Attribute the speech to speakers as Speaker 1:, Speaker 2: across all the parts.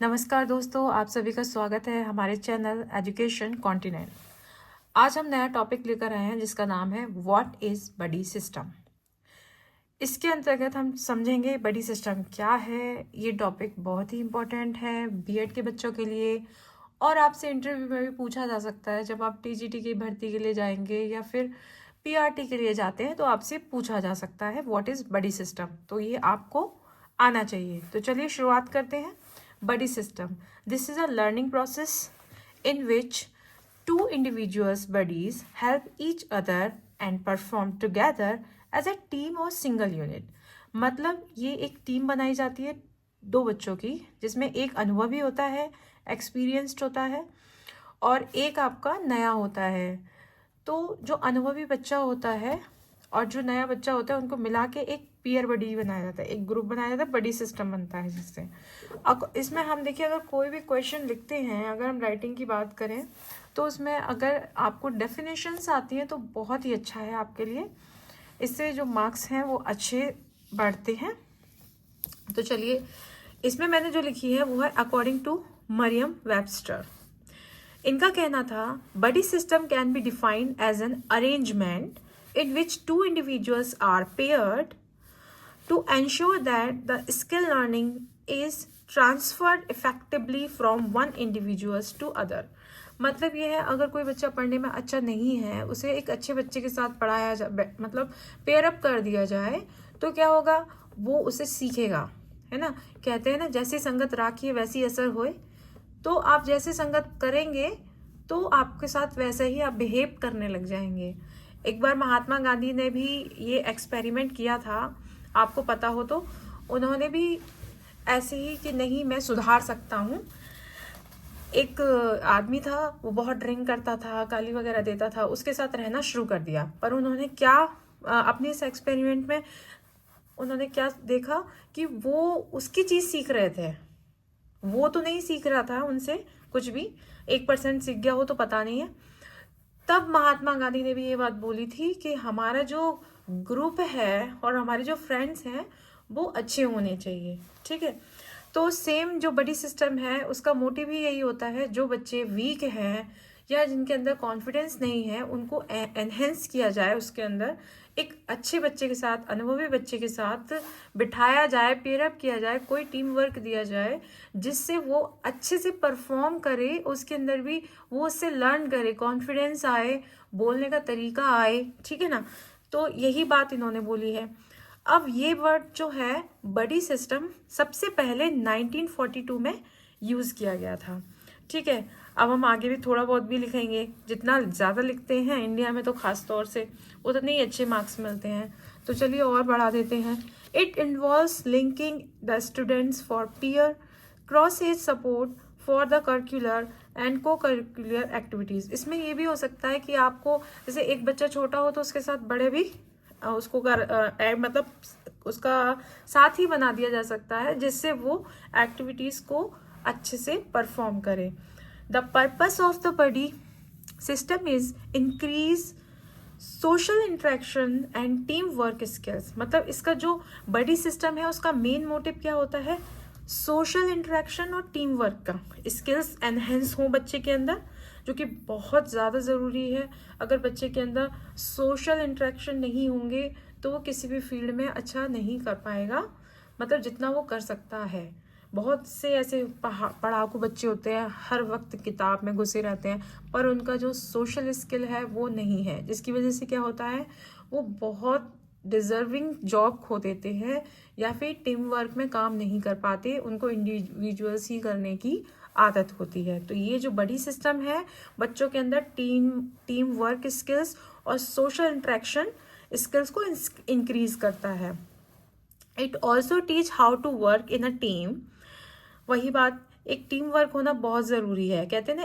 Speaker 1: नमस्कार दोस्तों, आप सभी का स्वागत है हमारे चैनल एजुकेशन कॉन्टिनेंट। आज हम नया टॉपिक लेकर आए हैं जिसका नाम है व्हाट इज़ बडी सिस्टम। इसके अंतर्गत हम समझेंगे बडी सिस्टम क्या है। ये टॉपिक बहुत ही इम्पोर्टेंट है बीएड के बच्चों के लिए, और आपसे इंटरव्यू में भी पूछा जा सकता है। जब आप टीजीटी की भर्ती के लिए जाएंगे या फिर पीआरटी के लिए जाते हैं तो आपसे पूछा जा सकता है व्हाट इज़ बडी सिस्टम। तो ये आपको आना चाहिए। तो चलिए शुरुआत करते हैं। Buddy system. This is a learning process in which two individuals buddies help each other and perform together as a team or single unit. मतलब ये एक टीम बनाई जाती है दो बच्चों की, जिसमें एक अनुभवी होता है, एक्सपीरियंस्ड होता है, और एक आपका नया होता है। तो जो अनुभवी बच्चा होता है और जो नया बच्चा होता है उनको मिला के एक पीयर बडी बनाया जाता है, एक ग्रुप बनाया जाता है, बडी सिस्टम बनता है जिससे। अब इसमें हम देखिए, अगर कोई भी क्वेश्चन लिखते हैं, अगर हम राइटिंग की बात करें तो उसमें अगर आपको डेफिनेशंस आती हैं तो बहुत ही अच्छा है आपके लिए। इससे जो मार्क्स हैं वो अच्छे बढ़ते हैं। तो चलिए, इसमें मैंने जो लिखी है वो है अकॉर्डिंग टू मरियम वेबस्टर। इनका कहना था buddy system can be defined as an arrangement in which two individuals are paired to ensure that the skill learning is transferred effectively from one individual to other। मतलब ये है, अगर कोई बच्चा पढ़ने में अच्छा नहीं है, उसे एक अच्छे बच्चे के साथ पढ़ाया जाए, मतलब पेयर अप कर दिया जाए, तो क्या होगा, वो उसे सीखेगा, है ना। कहते हैं ना, जैसी संगत राखिए वैसी असर होए। तो आप जैसे संगत करेंगे तो आपके साथ वैसे ही आप बिहेव करने लग जाएंगे। एक बार महात्मा गांधी ने भी ये एक्सपेरिमेंट किया था, आपको पता हो तो। उन्होंने भी ऐसे ही कि नहीं, मैं सुधार सकता हूँ। एक आदमी था, वो बहुत ड्रिंक करता था, गाली वगैरह देता था, उसके साथ रहना शुरू कर दिया। पर उन्होंने क्या अपने इस एक्सपेरिमेंट में उन्होंने क्या देखा कि वो उसकी चीज़ सीख रहे थे, वो तो नहीं सीख रहा था उनसे कुछ भी। 1% सीख गया हो तो पता नहीं है। तब महात्मा गांधी ने भी ये बात बोली थी कि हमारा जो ग्रुप है और हमारे जो फ्रेंड्स हैं वो अच्छे होने चाहिए, ठीक है। तो सेम जो बड़ी सिस्टम है उसका मोटिव ही यही होता है, जो बच्चे वीक हैं या जिनके अंदर कॉन्फिडेंस नहीं है उनको एनहेंस किया जाए, उसके अंदर एक अच्छे बच्चे के साथ, अनुभवी बच्चे के साथ बिठाया जाए, पेयरअप किया जाए, कोई टीम वर्क दिया जाए जिससे वो अच्छे से परफॉर्म करे, उसके अंदर भी वो उससे लर्न करे, कॉन्फिडेंस आए, बोलने का तरीका आए, ठीक है ना। तो यही बात इन्होंने बोली है। अब ये वर्ड जो है बडी सिस्टम सबसे पहले 1942 में यूज़ किया गया था, ठीक है। अब हम आगे भी थोड़ा बहुत भी लिखेंगे, जितना ज़्यादा लिखते हैं इंडिया में तो ख़ास तौर से उतने ही अच्छे मार्क्स मिलते हैं। तो चलिए और बढ़ा देते हैं। It involves linking the students for peer cross age support for the curricular and co curricular activities. इसमें ये भी हो सकता है कि आपको, जैसे एक बच्चा छोटा हो तो उसके साथ बड़े भी उसको मतलब उसका साथ ही बना दिया जा सकता है, जिससे वो एक्टिविटीज़ को अच्छे से परफॉर्म करे। The purpose of the buddy system is increase social interaction and team work skills. मतलब इसका जो बडी सिस्टम है उसका मेन मोटिव क्या होता है, सोशल इंटरेक्शन और टीम वर्क का स्किल्स एनहेंस हो बच्चे के अंदर, जो कि बहुत ज़्यादा ज़रूरी है। अगर बच्चे के अंदर सोशल इंटरेक्शन नहीं होंगे तो वो किसी भी फील्ड में अच्छा नहीं कर पाएगा, मतलब जितना वो कर सकता है। बहुत से ऐसे पढ़ाकू बच्चे होते हैं, हर वक्त किताब में घुसे रहते हैं, पर उनका जो सोशल स्किल है वो नहीं है, जिसकी वजह से क्या होता है, वो बहुत डिजर्विंग जॉब खो देते हैं या फिर टीम वर्क में काम नहीं कर पाते, उनको इंडिविजुअल्स ही करने की आदत होती है। तो ये जो बड़ी सिस्टम है बच्चों के अंदर टीम वर्क स्किल्स और सोशल इंटरेक्शन स्किल्स को इंक्रीज करता है। It also teach how to work in a team. वही बात, एक टीम वर्क होना बहुत ज़रूरी है। कहते हैं ना,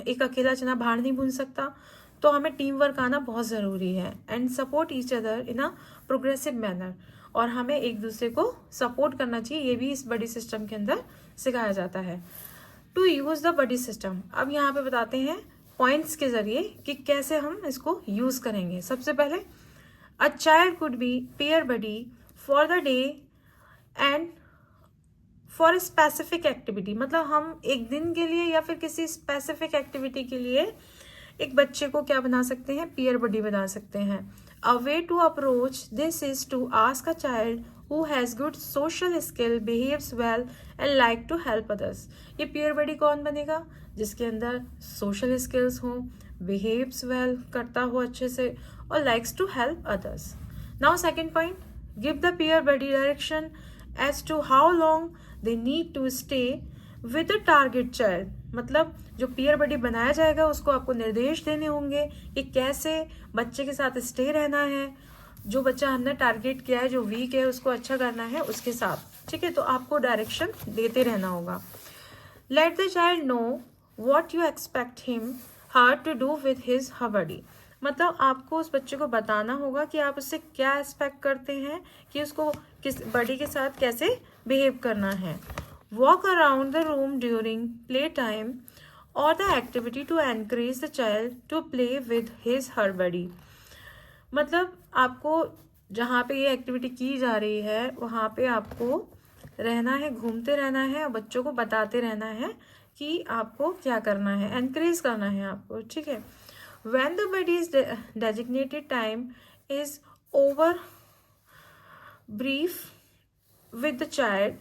Speaker 1: एक अकेला चना भार नहीं भून सकता, तो हमें टीम वर्क आना बहुत ज़रूरी है। And support each other in a progressive manner, और हमें एक दूसरे को सपोर्ट करना चाहिए, ये भी इस बड़ी सिस्टम के अंदर सिखाया जाता है। To use the buddy system, अब यहाँ पे बताते हैं पॉइंट्स के ज़रिए कि कैसे हम इसको यूज़ करेंगे। सबसे पहले, a child could be pair buddy for the day and for specific activity, मतलब हम एक दिन के लिए या फिर किसी स्पेसिफिक एक्टिविटी के लिए एक बच्चे को क्या बना सकते हैं, पीयर बडी बना सकते हैं। A way to approach this is to ask a child who has good social skill, behaves well and like to help others. ये पीयर बडी कौन बनेगा, जिसके अंदर सोशल स्किल्स हों, बिहेव्स वेल, करता हो अच्छे से, और likes to help others. Now second point, give the peer buddy direction as to how long they need to stay with the target child। मतलब जो peer buddy बनाया जाएगा उसको आपको निर्देश देने होंगे कि कैसे बच्चे के साथ स्टे रहना है, जो बच्चा हमने टारगेट किया है, जो वीक है, उसको अच्छा करना है उसके साथ, ठीक है। तो आपको डायरेक्शन देते रहना होगा। Let the child know what you expect him her to do with his her buddy. मतलब आपको उस बच्चे को बताना होगा कि आप उससे क्या एक्सपेक्ट करते हैं कि उसको किस बडी के साथ कैसे बिहेव करना है। Walk around the room during play time और the activity to encourage the child to play with his her buddy. मतलब आपको जहाँ पे ये एक्टिविटी की जा रही है वहाँ पे आपको रहना है, घूमते रहना है और बच्चों को बताते रहना है कि आपको क्या करना है, एनकरेज करना है आपको, ठीक है। When the buddy's designated time is over, brief with the child,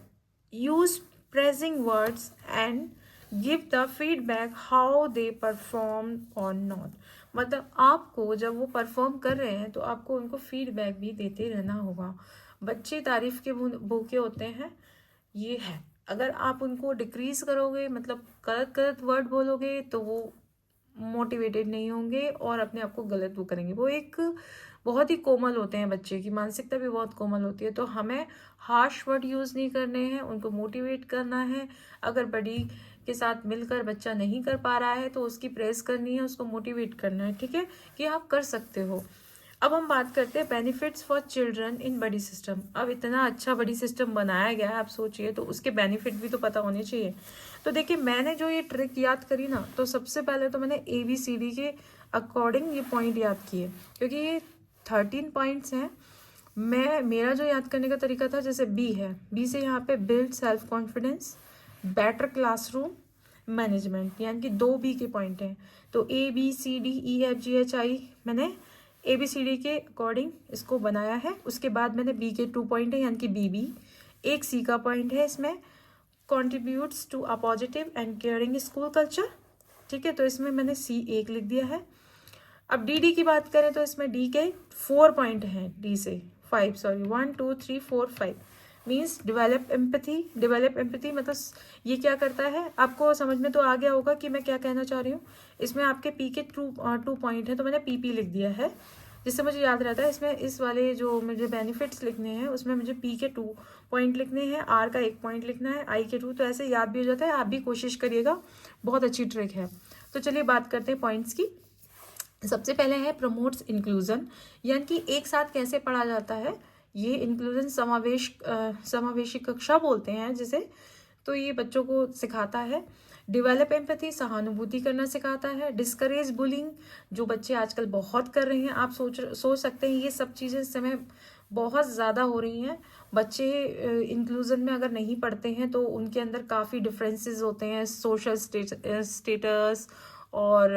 Speaker 1: use praising words and give the feedback how they perform or not। मतलब आपको जब वो परफॉर्म कर रहे हैं तो आपको उनको फीडबैक भी देते रहना होगा। बच्चे तारीफ के भूखे होते हैं, ये है। अगर आप उनको डिक्रीज करोगे, मतलब गलत गलत वर्ड बोलोगे, तो वो मोटिवेटेड नहीं होंगे और अपने आप को गलत वो करेंगे। वो एक बहुत ही कोमल होते हैं, बच्चे की मानसिकता भी बहुत कोमल होती है। तो हमें हार्श वर्ड यूज़ नहीं करने हैं, उनको मोटिवेट करना है। अगर बड़ी के साथ मिलकर बच्चा नहीं कर पा रहा है तो उसकी प्रेस करनी है, उसको मोटिवेट करना है, ठीक है, कि आप कर सकते हो। अब हम बात करते हैं benefits for children in buddy system. अब इतना अच्छा बडी सिस्टम बनाया गया है, आप सोचिए, तो उसके बेनिफिट भी तो पता होने चाहिए। तो देखिए, मैंने जो ये ट्रिक याद करी ना, तो सबसे पहले तो मैंने ABCD के अकॉर्डिंग ये पॉइंट याद किए, क्योंकि ये 13 पॉइंट्स हैं। मेरा जो याद करने का तरीका था, जैसे B है, B से यहाँ पे build self confidence, better classroom management, यानी कि 2 B के पॉइंट हैं। तो ABCDEFGHI मैंने ABCD के अकॉर्डिंग इसको बनाया है। उसके बाद मैंने B के 2 पॉइंट है, यानी कि BB। एक C का पॉइंट है इसमें, contributes to a positive and caring school culture, ठीक है, तो इसमें मैंने C1 लिख दिया है। अब DD की बात करें तो इसमें D के 4 पॉइंट हैं, D से 5, सॉरी 1 2 3 4 5। मीन्स डेवलप एम्पैथी मतलब ये क्या करता है, आपको समझ में तो आ गया होगा कि मैं क्या कहना चाह रही हूँ। इसमें आपके P के 2 पॉइंट है, तो मैंने PP लिख दिया है, जिससे मुझे याद रहता है। इसमें इस वाले जो मुझे बेनिफिट्स लिखने हैं उसमें मुझे P के 2 पॉइंट लिखने हैं, R का 1 पॉइंट लिखना है, I के 2, तो ऐसे याद भी हो जाता है। आप भी कोशिश करिएगा, बहुत अच्छी ट्रिक है। तो चलिए बात करते हैं पॉइंट्स की। सबसे पहले है प्रमोट्स इंक्लूजन, यानी कि एक साथ कैसे पढ़ा जाता है। ये इंक्लूजन समावेशी कक्षा बोलते हैं जिसे, तो ये बच्चों को सिखाता है। डेवलप एम्पैथी, सहानुभूति करना सिखाता है। डिस्करेज बुलिंग, जो बच्चे आजकल बहुत कर रहे हैं, आप सोच सकते हैं ये सब चीज़ें इस समय बहुत ज़्यादा हो रही हैं। बच्चे इंक्लूजन में अगर नहीं पढ़ते हैं तो उनके अंदर काफ़ी डिफरेंसेस होते हैं, सोशल स्टेटस और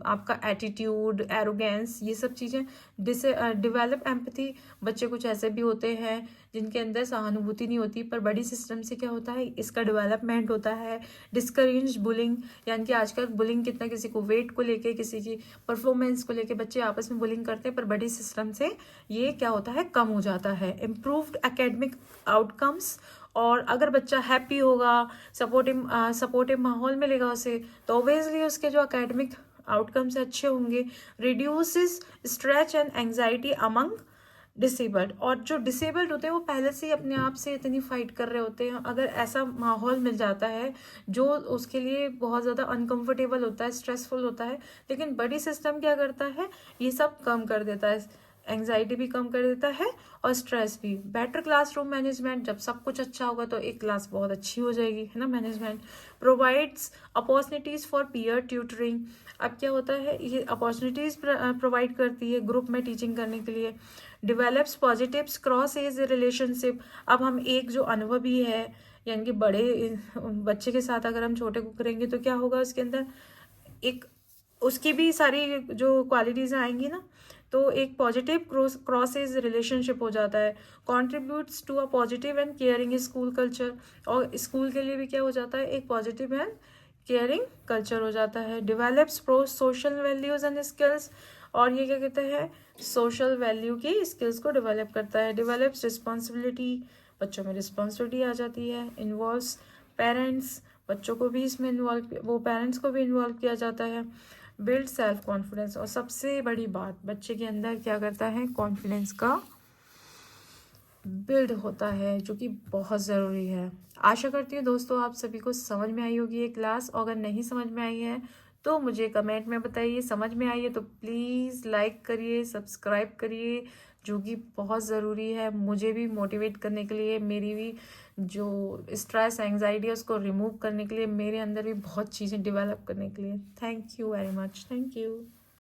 Speaker 1: आपका एटीट्यूड, एरोगेंस, ये सब चीज़ें। डेवलप एम्पैथी, बच्चे कुछ ऐसे भी होते हैं जिनके अंदर सहानुभूति नहीं होती, पर बड़ी सिस्टम से क्या होता है, इसका डेवलपमेंट होता है। डिस्करेज बुलिंग, यानी कि आजकल बुलिंग कितना, किसी को वेट को लेके, किसी की परफॉर्मेंस को लेके बच्चे आपस में बुलिंग करते हैं, पर बड़ी सिस्टम से ये क्या होता है, कम हो जाता है। इम्प्रूव्ड एकेडमिक आउटकम्स, और अगर बच्चा हैप्पी होगा, सपोर्टिव माहौल मिलेगा उसे, तो ऑब्वियसली उसके जो एकेडमिक आउटकम्स अच्छे होंगे। Reduces stress and anxiety among disabled, और जो डिसेबल्ड होते हैं वो पहले से ही अपने आप से इतनी फाइट कर रहे होते हैं, अगर ऐसा माहौल मिल जाता है जो उसके लिए बहुत ज़्यादा अनकंफर्टेबल होता है, स्ट्रेसफुल होता है, लेकिन बड़ी सिस्टम क्या करता है, ये सब कम कर देता है, एंजाइटी भी कम कर देता है और स्ट्रेस भी। बेटर क्लासरूम मैनेजमेंट, जब सब कुछ अच्छा होगा तो एक क्लास बहुत अच्छी हो जाएगी, है ना, management. Provides opportunities for peer tutoring, अब क्या होता है, ये अपॉर्चुनिटीज़ प्रोवाइड करती है ग्रुप में टीचिंग करने के लिए। Develops positives cross age relationship, अब हम एक जो अनुभवी है यानी कि बड़े बच्चे के साथ अगर हम छोटे को करेंगे तो क्या होगा, उसके अंदर एक उसकी भी सारी जो क्वालिटीज़ आएंगी ना, तो एक पॉजिटिव क्रॉसेज रिलेशनशिप हो जाता है, contributes to a positive and caring school culture. और स्कूल के लिए भी क्या हो जाता है, एक पॉजिटिव एंड केयरिंग कल्चर हो जाता है। Develops pro social values and skills, और ये क्या कहते हैं, सोशल वैल्यू की स्किल्स को डेवलप करता है। डेवलप्स रिस्पॉन्सिबिलिटी, बच्चों में रिस्पॉन्सिबिलिटी आ जाती है। इन्वॉल्व्स पेरेंट्स, बच्चों को भी इसमें पेरेंट्स को भी इन्वॉल्व किया जाता है। बिल्ड सेल्फ कॉन्फिडेंस, और सबसे बड़ी बात, बच्चे के अंदर क्या करता है, कॉन्फिडेंस का बिल्ड होता है, जो कि बहुत ज़रूरी है। आशा करती हूँ दोस्तों आप सभी को समझ में आई होगी ये क्लास, और अगर नहीं समझ में आई है तो मुझे कमेंट में बताइए। समझ में आई है तो प्लीज़ लाइक करिए, सब्सक्राइब करिए, जो कि बहुत ज़रूरी है मुझे भी मोटिवेट करने के लिए, मेरी भी जो स्ट्रेस एंग्जाइटी है उसको रिमूव करने के लिए, मेरे अंदर भी बहुत चीज़ें डेवलप करने के लिए। Thank you very much, thank you.